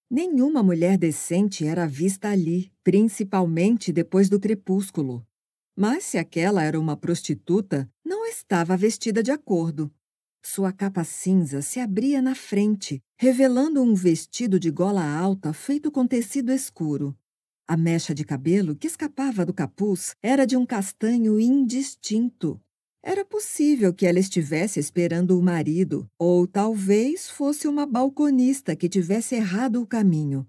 Nenhuma mulher decente era vista ali, principalmente depois do crepúsculo. Mas se aquela era uma prostituta, não estava vestida de acordo. Sua capa cinza se abria na frente, revelando um vestido de gola alta feito com tecido escuro. A mecha de cabelo que escapava do capuz era de um castanho indistinto. Era possível que ela estivesse esperando o marido, ou talvez fosse uma balconista que tivesse errado o caminho.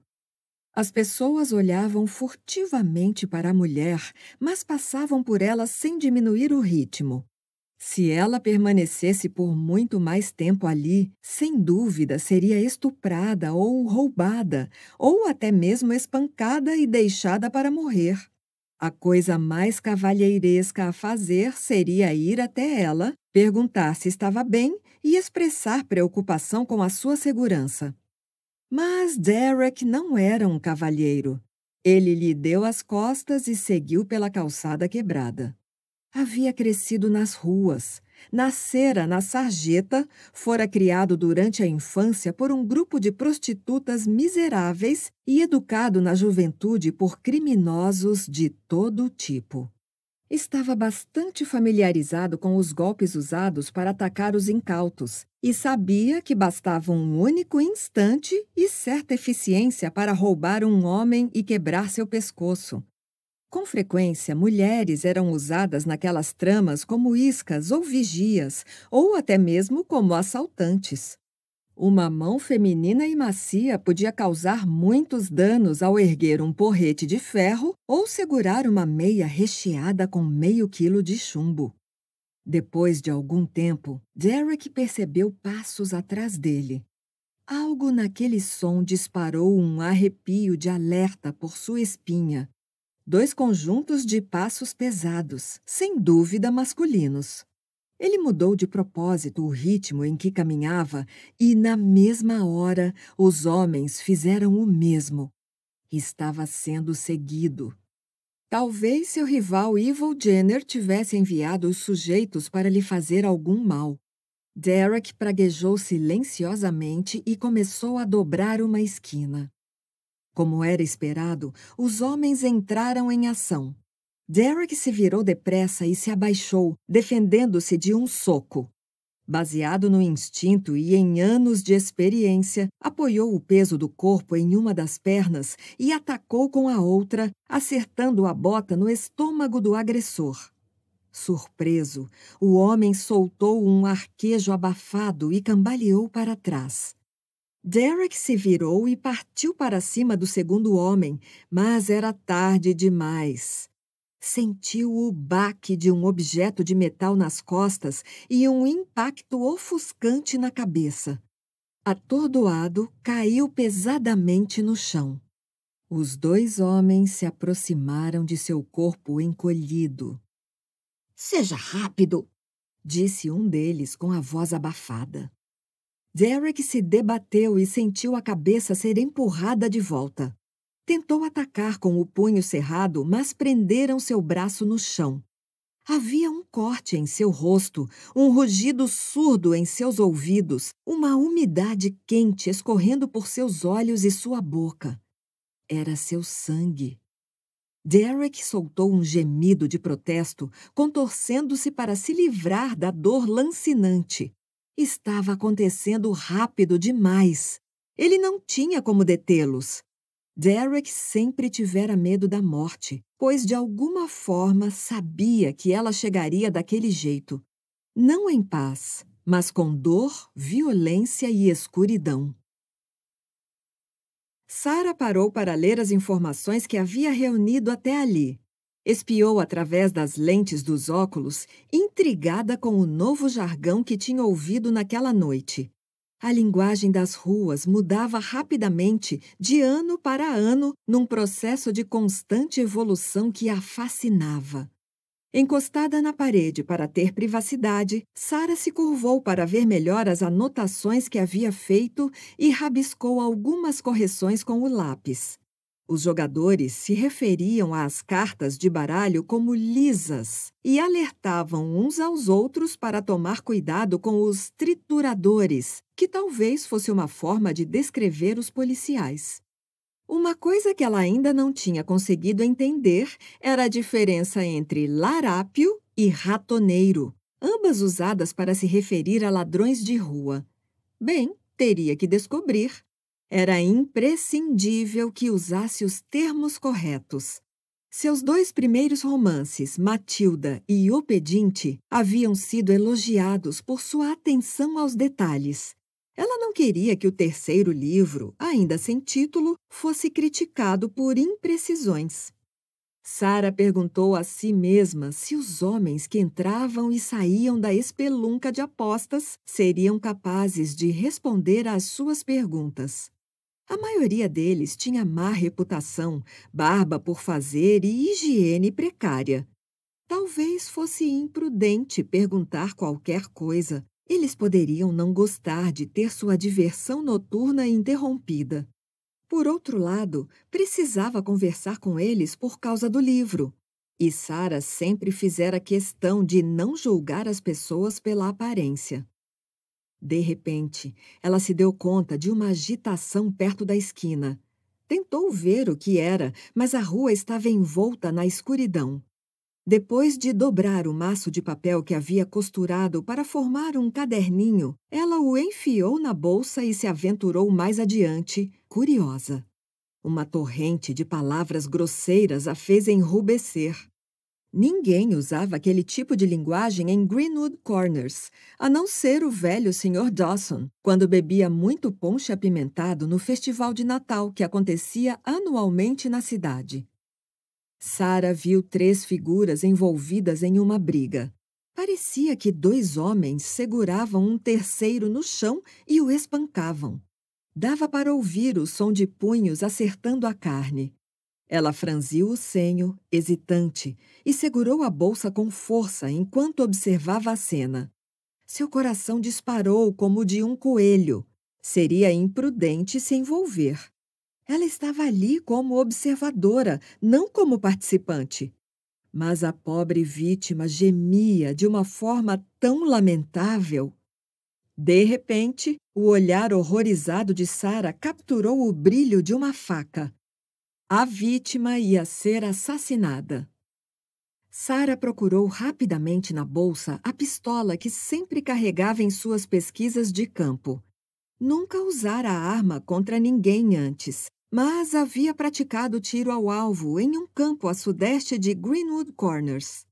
As pessoas olhavam furtivamente para a mulher, mas passavam por ela sem diminuir o ritmo. Se ela permanecesse por muito mais tempo ali, sem dúvida seria estuprada ou roubada, ou até mesmo espancada e deixada para morrer. A coisa mais cavalheiresca a fazer seria ir até ela, perguntar se estava bem e expressar preocupação com a sua segurança. Mas Derek não era um cavalheiro. Ele lhe deu as costas e seguiu pela calçada quebrada. Havia crescido nas ruas, nascera na sarjeta, fora criado durante a infância por um grupo de prostitutas miseráveis e educado na juventude por criminosos de todo tipo. Estava bastante familiarizado com os golpes usados para atacar os incautos e sabia que bastava um único instante e certa eficiência para roubar um homem e quebrar seu pescoço. Com frequência, mulheres eram usadas naquelas tramas como iscas ou vigias, ou até mesmo como assaltantes. Uma mão feminina e macia podia causar muitos danos ao erguer um porrete de ferro ou segurar uma meia recheada com meio quilo de chumbo. Depois de algum tempo, Derek percebeu passos atrás dele. Algo naquele som disparou um arrepio de alerta por sua espinha. 2 conjuntos de passos pesados, sem dúvida masculinos. Ele mudou de propósito o ritmo em que caminhava e, na mesma hora, os homens fizeram o mesmo. Estava sendo seguido. Talvez seu rival Evil Jenner tivesse enviado os sujeitos para lhe fazer algum mal. Derek praguejou silenciosamente e começou a dobrar uma esquina. Como era esperado, os homens entraram em ação. Derek se virou depressa e se abaixou, defendendo-se de um soco. Baseado no instinto e em anos de experiência, apoiou o peso do corpo em uma das pernas e atacou com a outra, acertando a bota no estômago do agressor. Surpreso, o homem soltou um arquejo abafado e cambaleou para trás. Derek se virou e partiu para cima do segundo homem, mas era tarde demais. Sentiu o baque de um objeto de metal nas costas e um impacto ofuscante na cabeça. Atordoado, caiu pesadamente no chão. Os 2 homens se aproximaram de seu corpo encolhido. "Seja rápido!" disse um deles com a voz abafada. Derek se debateu e sentiu a cabeça ser empurrada de volta. Tentou atacar com o punho cerrado, mas prenderam seu braço no chão. Havia um corte em seu rosto, um rugido surdo em seus ouvidos, uma umidade quente escorrendo por seus olhos e sua boca. Era seu sangue. Derek soltou um gemido de protesto, contorcendo-se para se livrar da dor lancinante. Estava acontecendo rápido demais. Ele não tinha como detê-los. Derek sempre tivera medo da morte, pois de alguma forma sabia que ela chegaria daquele jeito. Não em paz, mas com dor, violência e escuridão. Sarah parou para ler as informações que havia reunido até ali. Espiou através das lentes dos óculos, intrigada com o novo jargão que tinha ouvido naquela noite. A linguagem das ruas mudava rapidamente, de ano para ano, num processo de constante evolução que a fascinava. Encostada na parede para ter privacidade, Sarah se curvou para ver melhor as anotações que havia feito e rabiscou algumas correções com o lápis. Os jogadores se referiam às cartas de baralho como lisas e alertavam uns aos outros para tomar cuidado com os trituradores, que talvez fosse uma forma de descrever os policiais. Uma coisa que ela ainda não tinha conseguido entender era a diferença entre larápio e ratoneiro, ambas usadas para se referir a ladrões de rua. Bem, teria que descobrir. Era imprescindível que usasse os termos corretos. Seus 2 primeiros romances, Matilda e O Pedinte, haviam sido elogiados por sua atenção aos detalhes. Ela não queria que o terceiro livro, ainda sem título, fosse criticado por imprecisões. Sara perguntou a si mesma se os homens que entravam e saíam da espelunca de apostas seriam capazes de responder às suas perguntas. A maioria deles tinha má reputação, barba por fazer e higiene precária. Talvez fosse imprudente perguntar qualquer coisa. Eles poderiam não gostar de ter sua diversão noturna interrompida. Por outro lado, precisava conversar com eles por causa do livro. E Sara sempre fizera questão de não julgar as pessoas pela aparência. De repente, ela se deu conta de uma agitação perto da esquina. Tentou ver o que era, mas a rua estava envolta na escuridão. Depois de dobrar o maço de papel que havia costurado para formar um caderninho, ela o enfiou na bolsa e se aventurou mais adiante, curiosa. Uma torrente de palavras grosseiras a fez enrubescer. Ninguém usava aquele tipo de linguagem em Greenwood Corners, a não ser o velho Sr. Dawson, quando bebia muito ponche apimentado no festival de Natal que acontecia anualmente na cidade. Sara viu 3 figuras envolvidas em uma briga. Parecia que 2 homens seguravam um terceiro no chão e o espancavam. Dava para ouvir o som de punhos acertando a carne. Ela franziu o senho, hesitante, e segurou a bolsa com força enquanto observava a cena. Seu coração disparou como o de um coelho. Seria imprudente se envolver. Ela estava ali como observadora, não como participante. Mas a pobre vítima gemia de uma forma tão lamentável. De repente, o olhar horrorizado de Sara capturou o brilho de uma faca. A vítima ia ser assassinada. Sara procurou rapidamente na bolsa a pistola que sempre carregava em suas pesquisas de campo. Nunca usara a arma contra ninguém antes, mas havia praticado tiro ao alvo em um campo a sudeste de Greenwood Corners.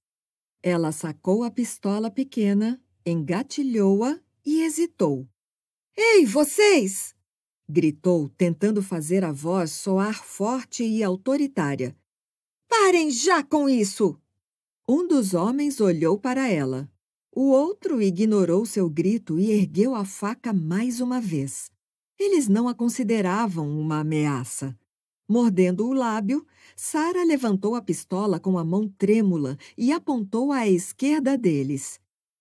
Ela sacou a pistola pequena, engatilhou-a e hesitou. "Ei, vocês!" gritou, tentando fazer a voz soar forte e autoritária. "Parem já com isso!" Um dos homens olhou para ela. O outro ignorou seu grito e ergueu a faca mais uma vez. Eles não a consideravam uma ameaça. Mordendo o lábio, Sara levantou a pistola com a mão trêmula e apontou à esquerda deles.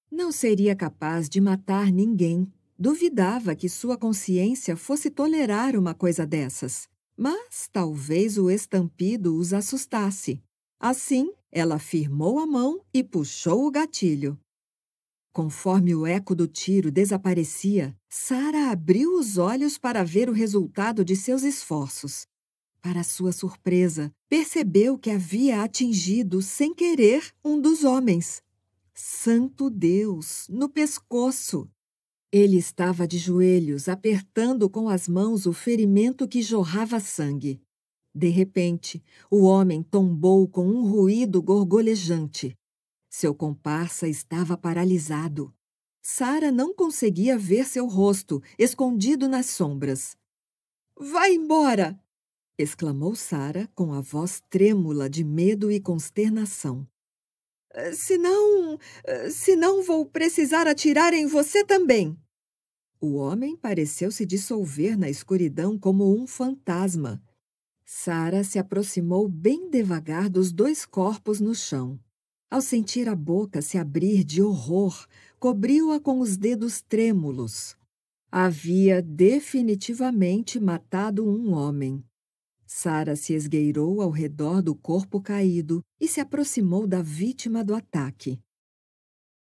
Não seria capaz de matar ninguém. Duvidava que sua consciência fosse tolerar uma coisa dessas. Mas talvez o estampido os assustasse. Assim, ela firmou a mão e puxou o gatilho. Conforme o eco do tiro desaparecia, Sara abriu os olhos para ver o resultado de seus esforços. Para sua surpresa, percebeu que havia atingido, sem querer, um dos homens. Santo Deus! No pescoço! Ele estava de joelhos, apertando com as mãos o ferimento que jorrava sangue. De repente, o homem tombou com um ruído gorgolejante. Seu comparsa estava paralisado. Sara não conseguia ver seu rosto, escondido nas sombras. "Vai embora!" exclamou Sara com a voz trêmula de medo e consternação. Senão vou precisar atirar em você também." O homem pareceu se dissolver na escuridão como um fantasma. Sara se aproximou bem devagar dos 2 corpos no chão. Ao sentir a boca se abrir de horror, cobriu-a com os dedos trêmulos. Havia definitivamente matado um homem. Sara se esgueirou ao redor do corpo caído e se aproximou da vítima do ataque.